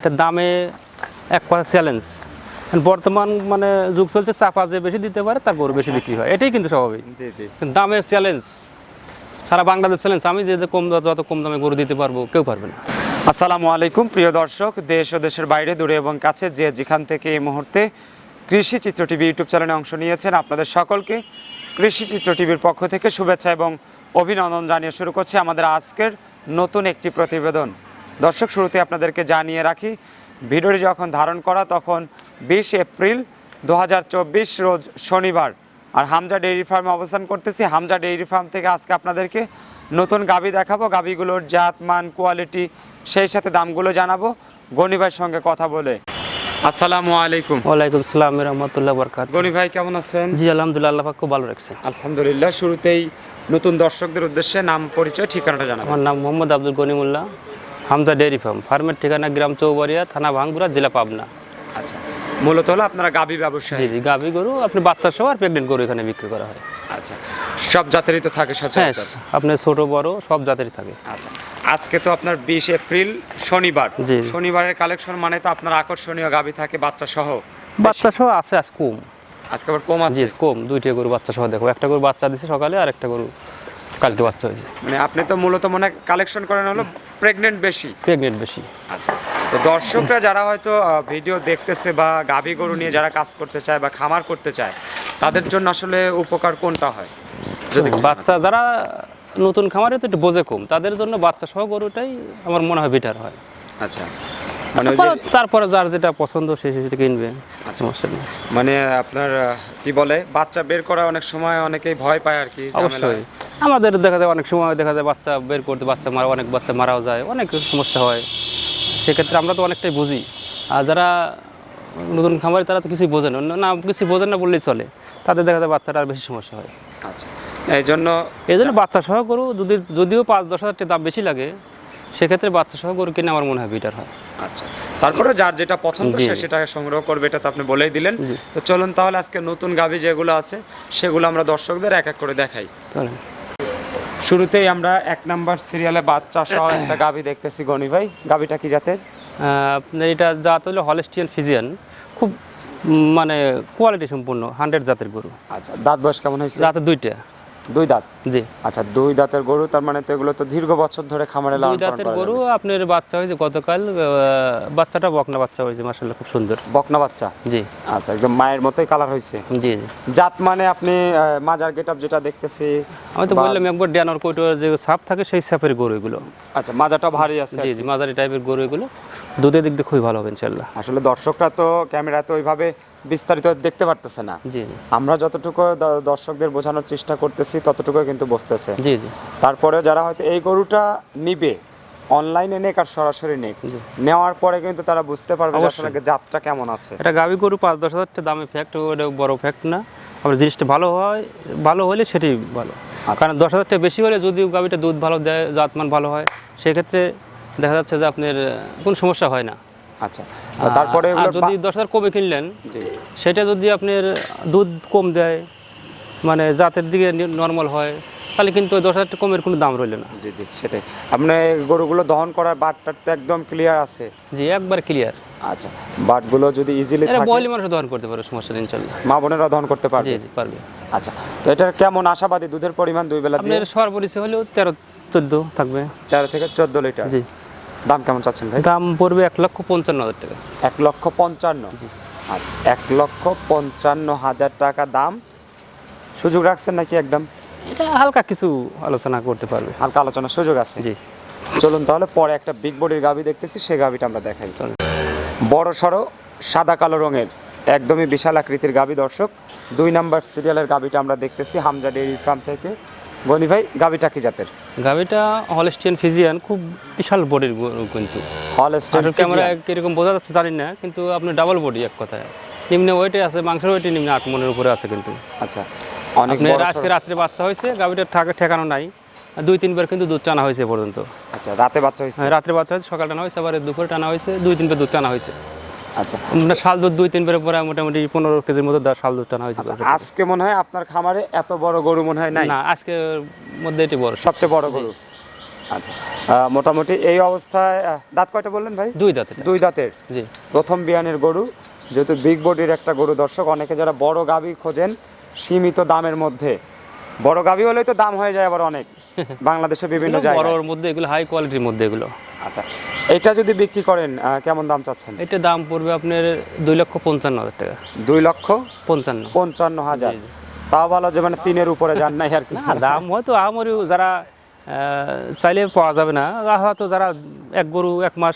এটা দামে এক কথা চ্যালেঞ্জ। বর্তমান মানে যুগ চলছে, চাপা যে বেশি দিতে পারে তার গরু বেশি বিক্রি হয়, এটাই কিন্তু স্বাভাবিক। দামে চ্যালেঞ্জ, সারা বাংলাদেশ চ্যালেঞ্জ। আমি যে যত কম দামে গরু দিতে পারবো, কেউ পারবে না। আসসালামু আলাইকুম প্রিয় দর্শক, দেশ ও দেশের বাইরে, দূরে এবং কাছে, যে যেখান থেকে এই মুহূর্তে কৃষি চিত্র টিভি ইউটিউব চ্যানেলে অংশ নিয়েছেন, আপনাদের সকলকে কৃষি চিত্র টিভির পক্ষ থেকে শুভেচ্ছা এবং অভিনন্দন জানিয়ে শুরু করছি আমাদের আজকের নতুন একটি প্রতিবেদন। দর্শক, শুরুতে আপনাদেরকে জানিয়ে রাখি, ভিডিওটি যখন ধারণ করা তখন 20 এপ্রিল 2024 রোজ শনিবার। আর হামজা ডেইরি ফার্মে অবস্থান করতেছি। হামজা ডেইরি ফার্ম থেকে আজকে আপনাদেরকে নতুন গাভী দেখাবো, গাভীগুলোর জাত, মান, কোয়ালিটি, সেই সাথে দামগুলো জানাবো গনি ভাইয়ের সঙ্গে কথা বলে। আসসালামু আলাইকুম। ওয়ালাইকুম সালাম রাহমাতুল্লাহি ওয়া বারাকাতুহু। গনি ভাই কেমন আছেন? জি আলহামদুলিল্লাহ, আল্লাহ পাক খুব ভালো রাখছে। আলহামদুলিল্লাহ। শুরুতেই নতুন দর্শকদের উদ্দেশ্যে নাম, পরিচয়, ঠিকানাটা জানাবেন। আমার নাম মোহাম্মদ আব্দুল গনিমুল্লাহ, হামজা ডেইরি ফার্ম। ফার্মের ঠিকানা গ্রাম চৌবাড়িয়া, থানা ভাঙ্গুরা, জেলা পাবনা। আচ্ছা, মূলত হলো আপনারা গাভী ব্যবসায়ী? জি জি, গাভী গরু, আপনি বাচ্চা সহ আর প্রেগনেন্ট গরু এখানে বিক্রি করা হয়। আচ্ছা, সব জাতেরই তো থাকে হ্যাঁ, সচরাচর? আপনার ছোট বড় সব জাতেরই থাকে। আচ্ছা, আজকে তো আপনার 20 এপ্রিল শনিবার। জি। শনিবারের কালেকশন মানে তো আপনার আকর্ষণীয় গাভী থাকে বাচ্চা সহ। বাচ্চা সহ আছে, আজ কম। আজকে আবার কম জি আছে? কম, দুইটা গরু বাচ্চা সহ দেখো। একটা গরু বাচ্চা দিছে সকালে, আর একটা গরু কালকে বাচ্চা হয়েছে। মানে আপনি তো মূলত মনে হয় কালেকশন করেন হলো প্রেগনেন্ট বেশি। প্রেগনেন্ট বেশি। আচ্ছা, তো দর্শকরা যারা হয়তো ভিডিও দেখতেছে বা গাভী গরু নিয়ে যারা কাজ করতে চায় বা খামার করতে চায়, তাদের জন্য আসলে উপকার কোনটা হয়? যদি বাচ্চা যারা নতুন খামারে তো একটু বোঝে কম, তাদের জন্য বাচ্চা সহ গরুটাই আমার মনে হয় বেটার হয়। আচ্ছা, মানে ওই যে তারপরে যার যেটা পছন্দ সে সেটা কিনবে, সমস্যা নেই। মানে আপনার কি বলে, বাচ্চা বের করা অনেক সময় অনেকেই ভয় পায় আর কি, ঝামেলা হয়। অবশ্যই আমাদের দেখা যায়, অনেক সময় দেখা যায় বাচ্চা বের করতে অনেক বাচ্চা মারাও যায়, অনেক সমস্যা হয়। সেক্ষেত্রে আমরা তো অনেকটাই বুঝি। আর যারা নতুন খামারে তারা তো কিছুই বোঝেন না, কিছু বোঝেন না বললেই চলে, তাদের দেখা যায় বাচ্চাটা আর বেশি সমস্যা হয়। আচ্ছা, এই জন্য বাচ্চা সহ গরু যদিও 5-10 হাজার টাকা দাম বেশি লাগে, সেক্ষেত্রে বাচ্চা সহ গরু কিনে আমার মনে হয় বেটার হয়। আচ্ছা, তারপরে যার যেটা পছন্দ সে সেটা সংগ্রহ করবে, এটা তো আপনি বলেই দিলেন। তো চলুন তাহলে আজকে নতুন গাভী যেগুলো আছে সেগুলো আমরা দর্শকদের এক এক করে দেখাই। চলেন। শুরুতেই আমরা 1 নাম্বার সিরিয়ালে বাচ্চা সহ একটা গাভী দেখতেছি গনি ভাই। গাভীটা কি জাতের? আপনার এটা জাত হলো হলস্টিয়ান ফিজিয়ান, খুব মানে কোয়ালিটি সম্পূর্ণ 100 জাতের গরু। আচ্ছা, দাঁত বয়স কেমন হয়েছে? জাতের দুইটা। 2 দাঁত? জি। আচ্ছা, 2 দাঁতের গরু, তার মানে তো এগুলো তো দীর্ঘ বছর ধরে খামারে লালন 2 পালন দাঁতের করা গরু। যাবে। আপনার বাচ্চা হয়েছে গতকাল, বাচ্চাটা বকনা বাচ্চা হয়েছে, মাশাআল্লাহ খুব সুন্দর। বকনা বাচ্চা? জি। আচ্ছা, একদম মায়ের মতোই কালার হয়েছে। জি জি। জাত মানে আপনি মাজার গেটআপ যেটা দেখতেছি, আমি তো বললাম একবার ড্যানোর কোটোর যে ছাপ থাকে সেই ছাপের গরু এগুলো। আচ্ছা, মাজাটা ভারী আছে? জি জি, মাঝারি টাইপের গরু এগুলো। দুধের দিক দিয়ে খুবই ভালো হবে ইনশাআল্লাহ। আসলে দর্শকরা তো ক্যামেরাতে ওইভাবে বিস্তারিত দেখতে পারতেছে না। জি জি। আমরা যতটুকু দর্শকদের বোঝানোর চেষ্টা করতেছি ততটুকু কিন্তু বুঝতেছে। জি জি। তারপরে যারা হয়তো এই গরুটা নিবে, অনলাইনে নেক আর সরাসরি নেক, নেওয়ার পরে কিন্তু তারা বুঝতে পারবে যে আসলে জাতটা কেমন আছে। এটা গাভী গরু 5-10 হাজার টাকা দামে ফ্যাক্ট, ওটা বড় ফ্যাক্ট না। আবার জিনিসটা ভালো হলে সেটাই ভালো। কারণ 10 হাজার টাকা বেশি হলে যদিও গাভীটা দুধ ভালো দেয়, জাতমান ভালো হয়, সেক্ষেত্রে দেখা যাচ্ছে যে আপনার কোনো সমস্যা হয় না। আচ্ছা, তারপরে আর যদি 10 হাজার কমে কিনলেন, সেটা যদি আপনার দুধ কম দেয়, মানে জাতের দিকে নর্মাল হয়, তাহলে কিন্তু ওই 10 হাজার টাকা কমের কোনো দাম রইল না। জি জি, সেটাই। আপনি গরুগুলো দহন করার বাটটা তো একদম ক্লিয়ার আছে? জি, একবার ক্লিয়ার। আচ্ছা, বাটগুলো যদি ইজিলি এটা থাকে, বয়লি মানুষ দহন করতে পারে, সমস্যা নেই ইনশাআল্লাহ। মা বোনেরা দহন করতে পারবে? জি জি, পারবে। আচ্ছা, তো এটার কেমন আশাবাদী দুধের পরিমাণ 2 বেলা দিয়ে? আপনার সর্বোচ্চ হলেও 13-14 থাকবে। 13 থেকে 14 লিটার? জি। দাম কেমন চাচ্ছেন ভাই? দাম পড়বে 1,55,000 টাকা। 1,55,000? জি। আচ্ছা, 1,55,000 টাকা দাম। সুযোগ রাখছেন নাকি একদম? এটা হালকা কিছু আলোচনা করতে পারবে। হালকা আলোচনার সুযোগ আছে? জি। চলুন তাহলে পরে একটা বিগ বডির গাভী দেখতেছি, সেই গাভীটা আমরা দেখাই। বড় সড়ো সাদা কালো রঙের একদমই বিশাল আকৃতির গাভী। দর্শক, 2 নাম্বার সিরিয়ালের গাভীটা আমরা দেখতেছি হামজা ডেইরি ফার্ম থেকে। গনি ভাই, গাভীটা কি জাতের? গাভীটা হলস্টিয়ান ফিজিয়ান, খুব বিশাল বডির গরু কিন্তু। হলস্টাইন ক্যামেরা কিরকম বোঝা যাচ্ছে জানি না, কিন্তু আপনি ডাবল বডি এক কথায়। নিম্ন ওয়েটে আছে, মাংসের ওয়েটে নিম্ন 8 মনের উপরে আছে কিন্তু। আচ্ছা, অনেক বড়। আজকে রাত্রে বাচ্চা হয়েছে, গাভীটা ঠেকানো নাই, 2-3 বার কিন্তু দুধ টানা হয়েছে পর্যন্ত। আচ্ছা, রাতে বাচ্চা হয়েছে? রাত্রে বাচ্চা হয়েছে, সকাল টানা হয়েছে, আবার দুপুরে টানা হয়েছে, 2-3 বার দুধ টানা হয়েছে। আচ্ছা, শাল দুধ 2-3 বারের পরে মোটামুটি 15 কেজির মতো শাল দুধ টানা হয়েছে। আজকে মনে হয় আপনার খামারে এত বড় গরু মনে হয় নাই? না, আজকের মধ্যে এটি বড়, সবচেয়ে বড় গরু। আচ্ছা, মোটামুটি এই অবস্থায় দাঁত কয়টা বললেন ভাই? 2 দাঁত এটা। 2 দাঁতের জি প্রথম বিয়ানের গরু, যেহেতু বিগ বডির একটা গরু। দর্শক, অনেকে যারা বড় গাভী খোঁজেন সীমিত দামের মধ্যে, বড় গাভী হলেই তো দাম হয়ে যায় আবার অনেক, বাংলাদেশে বিভিন্ন এগুলো জায়গায়। বড়র মধ্যে, এগুলো হাই কোয়ালিটির মধ্যে এগুলো। আচ্ছা, এটা যদি বিক্রি করেন কেমন দাম চাচ্ছেন? এটা দাম পড়বে আপনার 2,55,000 টাকা। 2,55,000। জি, জি। তাও ভালো যে মানে 3-এর উপরে যান নাই আর কি। না, দাম হয়তো আমারও যারা চাইলে পাওয়া যাবে না, হয়তো যারা এক গরু 1 মাস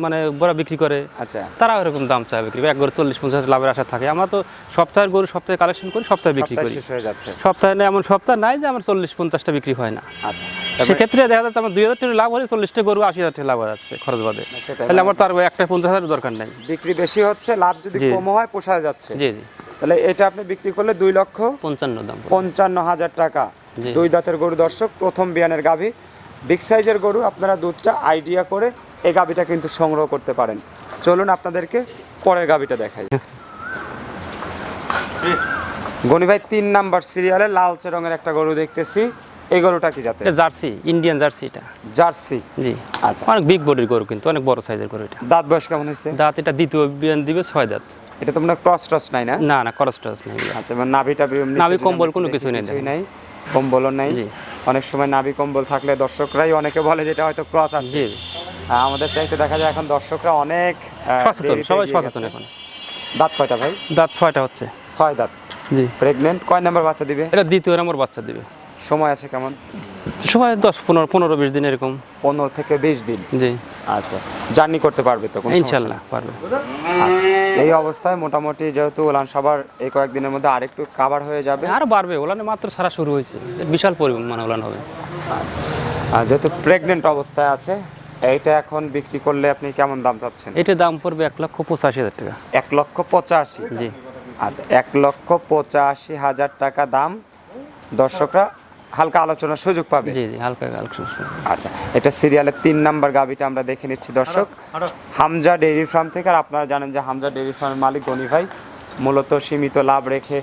মানে বড় বিক্রি করে, আচ্ছা, তারা ওরকম দাম চায় বিক্রি করে। এক গরু 40-50 লাভের আশা থাকে। আমরা তো সপ্তাহের গরু সপ্তাহে কালেকশন করি, সপ্তাহে বিক্রি সপ্তাহে করি। শেষ হয়ে যাচ্ছে। সপ্তাহে না, এমন সপ্তাহ নাই যে আমার 40-50টা বিক্রি হয় না। আচ্ছা, সেক্ষেত্রে দেখা যাচ্ছে আমার 2,000 টাকা লাভ হলে 40টা গরু 80,000 টাকা লাভ হয়ে যাচ্ছে খরচ বাদে। সেটাই, তাহলে আমার তো আর একটা 50,000 দরকার নাই। বিক্রি বেশি হচ্ছে, লাভ যদি জি। কম হয় পোষায় যাচ্ছে। জি জি, তাহলে এটা আপনি বিক্রি করলে 55 দাম পড়বে। 2,55,000 টাকা। জি। 2 দাঁতের গরু। দর্শক, প্রথম বিয়ানের গাভী, বিগ সাইজের গরু। আপনারা দুধটা আইডিয়া করে এই গাভীটা কিন্তু সংগ্রহ করতে পারেন। চলুন আপনাদেরকে পরের গাভীটা দেখাই। গনি ভাই, 3 নাম্বার সিরিয়ালে লালচে রঙের একটা গরু দেখতেছি। এই গরুটা কি জাতের? এটা জার্সি, ইন্ডিয়ান জার্সি এটা। জার্সি। জি, আচ্ছা, অনেক বিগ বডির গরু, কিন্তু অনেক বড় সাইজের গরু এটা। দাঁত বয়স কেমন হয়েছে? দাঁত এটা দ্বিতীয় বিয়ান দিবে, 6 দাঁত। এটা তো মনে ক্রস টস নাই না? না না, খরচ টরচ নেই। আচ্ছা, মানে নাভিটা নাভি কম্বল কোনো কিছুই নেই। নাই, কম্বলও নাই। জি। অনেক সময় নাভি কম্বল থাকলে দর্শকরাই অনেকে বলে যেটা হয়তো ক্রস আছে। জি, আমাদের চাইতে দেখা যায় এখন দর্শকরা অনেক সচেতন, দেরিতে সবাই এগিয়ে সচেতন গেছে। এখন। দাঁত কয়টা ভাই? দাঁত 6টা হচ্ছে। 6 দাঁত। জি, প্রেগনেন্ট। কয় নাম্বার বাচ্চা দিবে? এটা দ্বিতীয় নম্বর বাচ্চা দিবে। সময় আছে কেমন? সময় 10-15-20 দিন এরকম। 15 থেকে 20 দিন। জি, আচ্ছা, জার্নি করতে পারবে তো কোনো সমস্যা ইনশাল্লাহ নেই? পারবে। আচ্ছা, এই অবস্থায় মোটামুটি যেহেতু উলান সবার এই কয়েকদিনের মধ্যে আরেকটু কাভার হয়ে যাবে। আরো বাড়বে, ওলানে মাত্র সারা শুরু হয়েছে, বিশাল পরিমাণ ওলান হবে। আর যেহেতু প্রেগনেন্ট অবস্থায় আছে, এইটা এখন বিক্রি করলে আপনি কেমন দাম চাচ্ছেন? এটার দাম পড়বে 1,85,000 টাকা। 1,85,000। জি, আচ্ছা, 1,85,000 টাকা দাম। দর্শকরা হালকা আলোচনার সুযোগ পাবে। জি জি, হালকা হালকা। আচ্ছা, এটা সিরিয়ালের 3 নাম্বার গাভীটা আমরা দেখে নিচ্ছি দর্শক, হামজা ডেইরি ফার্ম থেকে। আর আপনারা জানেন যে হামজা ডেইরি ফার্মের মালিক গনি ভাই মূলত সীমিত লাভ রেখে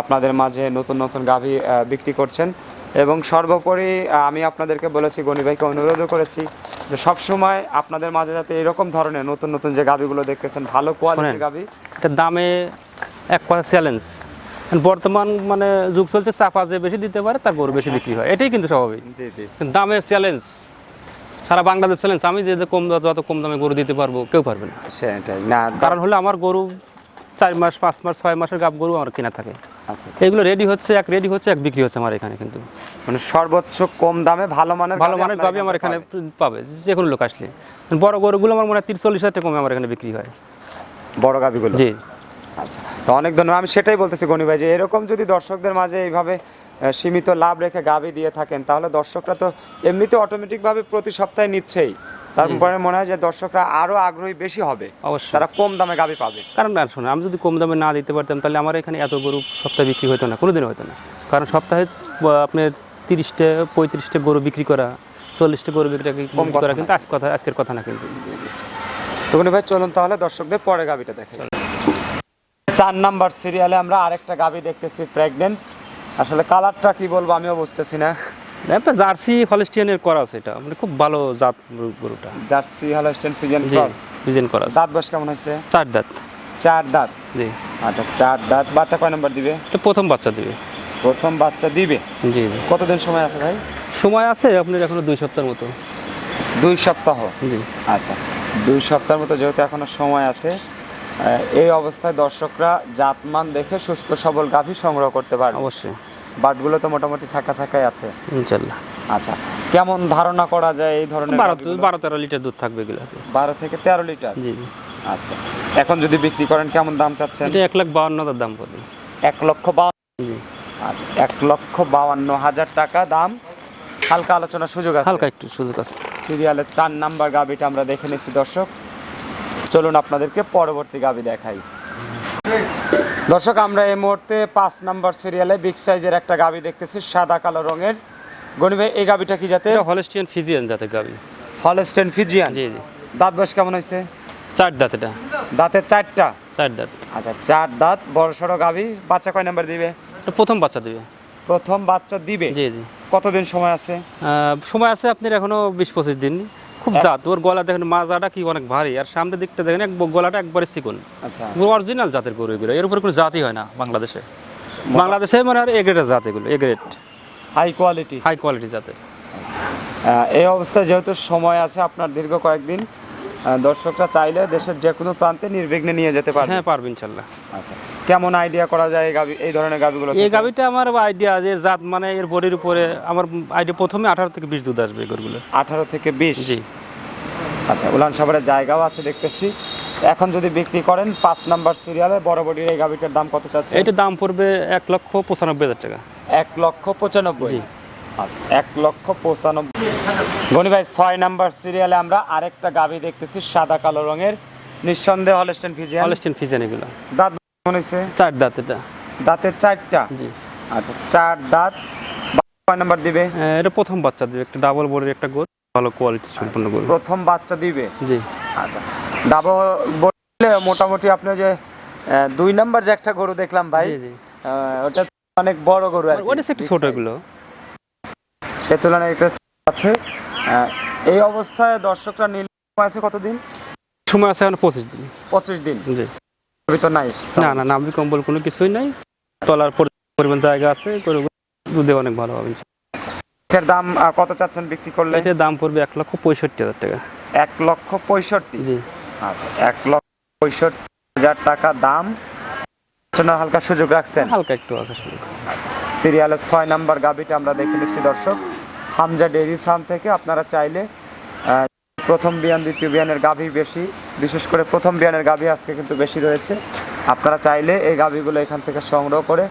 আপনাদের মাঝে নতুন নতুন গাভী বিক্রি করছেন। এবং সর্বোপরি আমি আপনাদেরকে বলেছি, গনি ভাইকে অনুরোধও করেছি যে সবসময় আপনাদের মাঝে যাতে এরকম ধরনের নতুন নতুন যে গাভীগুলো দেখতেছেন, ভালো কোয়ালিটির গাভী। এটার দামে এক কথা চ্যালেঞ্জ। বর্তমান মানে যুগ চলছে, চাপা যে বেশি দিতে পারে তার গরু বেশি বিক্রি হয়, এটাই কিন্তু স্বাভাবিক। জি জি, কিন্তু দামের চ্যালেঞ্জ, সারা বাংলাদেশ চ্যালেঞ্জ। আমি যে যত কম দামে গরু দিতে পারবো, কেউ পারবে না। সেটাই না। কারণ হলো আমার গরু 4 মাস 5 মাস 6 মাসের গাব গরু আমার কেনা থাকে। আচ্ছা, এগুলো রেডি হচ্ছে, এক বিক্রি হচ্ছে আমার এখানে। কিন্তু মানে সর্বোচ্চ কম দামে ভালো মানের গাবি আমার এখানে পাবে যে কোনো লোক আসলে। বড় গরুগুলো আমার মনে হয় 30-40 হাজার টাকা কমে আমার এখানে বিক্রি হয়, বড় গাভীগুলো। জি। আচ্ছা, তো অনেক ধন্যবাদ। আমি সেটাই বলতেছি গনি ভাই, যে এরকম যদি দর্শকদের মাঝে এইভাবে সীমিত লাভ রেখে গাভী দিয়ে থাকেন, তাহলে দর্শকরা তো এমনিতে অটোমেটিকভাবে প্রতি সপ্তাহে নিচ্ছেই। তারপরে মনে হয় যে দর্শকরা আরো আগ্রহী বেশি হবে, অবশ্যই। তারা কম দামে গাভী পাবে। কারণ না, শোনো, আমি যদি কম দামে না দিতে পারতাম তাহলে আমার এখানে এত গরু সপ্তাহে বিক্রি হতো না, কোনোদিনও হতো না। কারণ সপ্তাহে আপনার 30-35টা গরু বিক্রি করা, 40টা গরু বিক্রি করা কিন্তু আজকের কথা না কিন্তু। তো গনি ভাই, চলুন তাহলে দর্শকদের পরে গাভীটা দেখে। 4 নাম্বার সিরিয়ালে আমরা আরেকটা গাভী দেখতেছি, প্রেগনেন্ট। আসলে কালারটা কি বলবো আমিও বুঝতেছি না। একটা জার্সি হলস্টিয়ানের করা আছে, এটা মানে খুব ভালো জাত গরুটা। জার্সি হলস্টেইন ফ্রিজিয়ান জি, ক্রস। ডিজাইন করা আছে। দাঁত বয়স কেমন হয়েছে? 4 দাঁত। 4 দাঁত। জি, আচ্ছা, 4 দাঁত। বাচ্চা কয় নাম্বার দিবে? এটা প্রথম বাচ্চা দিবে। প্রথম বাচ্চা দিবে। জি জি, কতদিন সময় আছে ভাই? সময় আছে আপনার এখনো 2 সপ্তাহের মতো। 2 সপ্তাহ। জি, আচ্ছা, 2 সপ্তাহের মতো যেহেতু এখনো সময় আছে, এই অবস্থায় দর্শকরা জাতমান দেখে সুস্থ সবল গাভী সংগ্রহ করতে পারে। অবশ্যই। বাটগুলো তো মোটামুটি ছাকাই আছে ইনশাল্লাহ। আচ্ছা, কেমন ধারণা করা যায় এই ধরনের? 12-13 লিটার দুধ থাকবে এগুলো। 12 থেকে 13 লিটার। জি, আচ্ছা, এখন যদি বিক্রি করেন কেমন দাম চাচ্ছেন? এটা 1,52,000 দাম পড়বে। 1,52,000। জি, আচ্ছা, 1,52,000 টাকা দাম। হালকা আলোচনার সুযোগ আছে। হালকা একটু সুযোগ আছে। সিরিয়ালের 4 নাম্বার গাভীটা আমরা দেখে নিচ্ছি দর্শক। চলুন আপনাদেরকে পরবর্তী গাভী দেখাই। দর্শক, আমরা এই মুহূর্তে 5 নাম্বার সিরিয়ালে বিগ সাইজের একটা গাভী দেখতেছি, সাদা কালো রঙের। গনি ভাই, এই গাভীটা কি জাতের? এটা হলস্টিয়ান ফ্রিজিয়ান জাতের গাভী। Holstein Friesian. জি জি, দাঁত বয়স কেমন হয়েছে? 4 দাঁত এটা। দাঁতের 4টা। 4 দাঁত। আচ্ছা, 4 দাঁত, বড় সড়ো গাভী। বাচ্চা কয় নাম্বার দিবে? এটা প্রথম বাচ্চা দিবে। প্রথম বাচ্চা দিবে। জি জি, কতদিন সময় আছে? সময় আছে আপনার এখনো 20-25 দিন। খুব জাত, ওর গলা দেখেন মাজাটা কি অনেক ভারী, আর সামনের দিকটা দেখেন গলাটা একবারে চিকন, আচ্ছা, অরিজিনাল জাতের গরু এগুলো। এর উপরে কোনো জাতই হয় না বাংলাদেশে। বাংলাদেশে মানে আর এ গ্রেডের জাত এগুলো, A grade high quality. High quality জাতের। এই অবস্থায় যেহেতু সময় আছে আপনার দীর্ঘ কয়েকদিন, দর্শকরা চাইলে দেশের যে কোনো প্রান্তে নির্বিঘ্নে নিয়ে যেতে পারবে। হ্যাঁ পারবেন ইনশাল্লাহ। আচ্ছা, কেমন আইডিয়া করা যায় এই ধরনের গাভীগুলো? এই গাভিটা আমার আইডিয়া যে জাত মানে এর বডির উপরে আমার আইডিয়া প্রথমে 18 থেকে 20 দুধ আসবে এই গরুগুলো। 18 থেকে 20। জি। আচ্ছা, উলান সাভারের জায়গাও আছে দেখতেছি। এখন যদি বিক্রি করেন 5 নাম্বার সিরিয়ালে বড় বডির এই গাভীটার দাম কত চাচ্ছে? এইটার দাম পড়বে 1,95,000 টাকা। 1,95,000। জি। আচ্ছা, 1,95,000। গনি ভাই 6 নাম্বার সিরিয়ালে আমরা আরেকটা গাভী দেখতেছি সাদা কালো রঙের, নিঃসন্দেহে হলস্টেইন ফ্রিজিয়ান। হলস্টেইন ফ্রিজিয়ান এগুলো। দাঁত কেমন হইছে? 4 দাঁত এটা। দাঁতের 4টা। জি। আচ্ছা, 4 দাঁত। 6 নাম্বার দিবে? এটা প্রথম বাচ্চা দিবে, একটা ডাবল বডির একটা গরু, ভালো কোয়ালিটি সম্পন্ন গরু। প্রথম বাচ্চা দিবে। জি। আচ্ছা, ডাবল বডিলে মোটামুটি আপনি যে 2 নাম্বার যে একটা গরু দেখলাম ভাই, জি জি। ওটা অনেক বড় গরু আর কি। ওটা একটু ছোট এগুলো। সে তুলনায় একটা আছে। এই অবস্থায় দর্শকরা নিলে আছে কতদিন? সময় আছে এখন 25 দিন। 25 দিন। জি। ভিতর নাই? না না, নামবি কম্বল কোনো কিছুই নাই, তলার পরিমাণ জায়গা আছে, গরুগুলো দুধে অনেক ভালো হবে। এটার দাম কত চাচ্ছেন বিক্রি করলে? এটার দাম পড়বে 1,65,000 টাকা। 1,65,000। জি। আচ্ছা, 1,65,000 টাকা দাম। হালকা সুযোগ রাখছেন? হালকা একটু আছে সুযোগ। সিরিয়ালের 6 নাম্বার গাভীটা আমরা দেখে নিচ্ছি দর্শক, হামজা ডেইরি ফার্ম থেকে। আপনারা চাইলে প্রথম বিয়ান দ্বিতীয় বিয়ানের গাভী বেশি, বিশেষ করে প্রথম বিয়ানের গাভী আজকে কিন্তু বেশি রয়েছে। আপনারা চাইলে এই গাভীগুলো এখান থেকে সংগ্রহ করে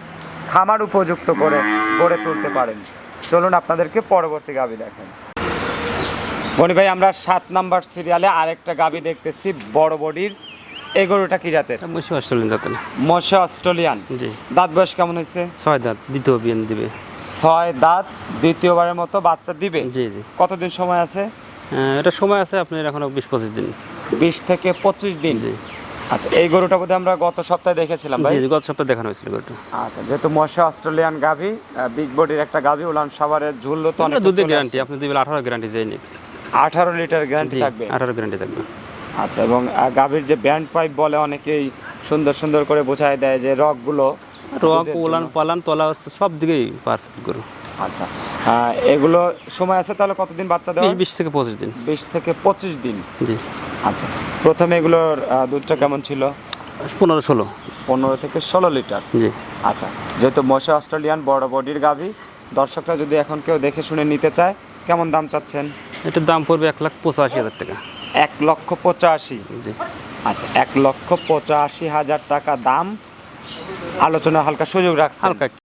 খামার উপযুক্ত করে গড়ে তুলতে পারেন। চলুন আপনাদেরকে পরবর্তী গাভী দেখেন। গনি ভাই, আমরা 7 নাম্বার সিরিয়ালে আরেকটা গাভী দেখতেছি বড় বডির। এই গরুটা কি জাতের? মুশি অস্ট্রেলিয়ান জাতের। মশা অস্ট্রেলিয়ান। জি। দাঁত বয়স কেমন হয়েছে? 6 দাঁত, দ্বিতীয় বিয়ান দিবে। 6 দাঁত, দ্বিতীয়বারের মতো বাচ্চা দিবে। জি জি। কতদিন সময় আছে? এটা সময় আছে আপনার এখনো 20-25 দিন। 20 থেকে 25 দিন। জি। আচ্ছা, এই গরুটা বোধহয় আমরা গত সপ্তাহে দেখেছিলাম ভাই। জি, গত সপ্তাহে দেখানো হয়েছিল গরুটা। আচ্ছা, যেহেতু মশা অস্ট্রেলিয়ান গাভী, বিগ বডির একটা গাভী, উলান সাভারের ঝুললো তো অনেক। দুধের গ্যারান্টি আপনি দিবেন 18 গ্যারান্টি যায়নি। 18 লিটার গ্যারান্টি জি, থাকবে। 18 গ্যারান্টি থাকবে। আচ্ছা, এবং গাভীর যে ব্যান্ড পাইপ বলে অনেকেই সুন্দর সুন্দর করে বোঝায় দেয় যে রগগুলো, রক, ওলান পালান, তলা সব দিকেই পারফেক্ট গরু। আচ্ছা, এগুলো সময় আছে তাহলে কতদিন বাচ্চা দেওয়া? 20 থেকে 25 দিন। 20 থেকে 25 দিন। জি। আচ্ছা, প্রথমে এগুলোর দুধটা কেমন ছিল? 15-16। 15 থেকে 16 লিটার। জি। আচ্ছা, যেহেতু মশা অস্ট্রেলিয়ান বড় বডির গাভী, দর্শকরা যদি এখন কেউ দেখে শুনে নিতে চায়, কেমন দাম চাচ্ছেন? এটার দাম পড়বে 1,85,000 টাকা। 1,85,000। জি। আচ্ছা, 1,85,000 টাকা দাম। আলোচনা হালকা সুযোগ রাখছেন? হালকা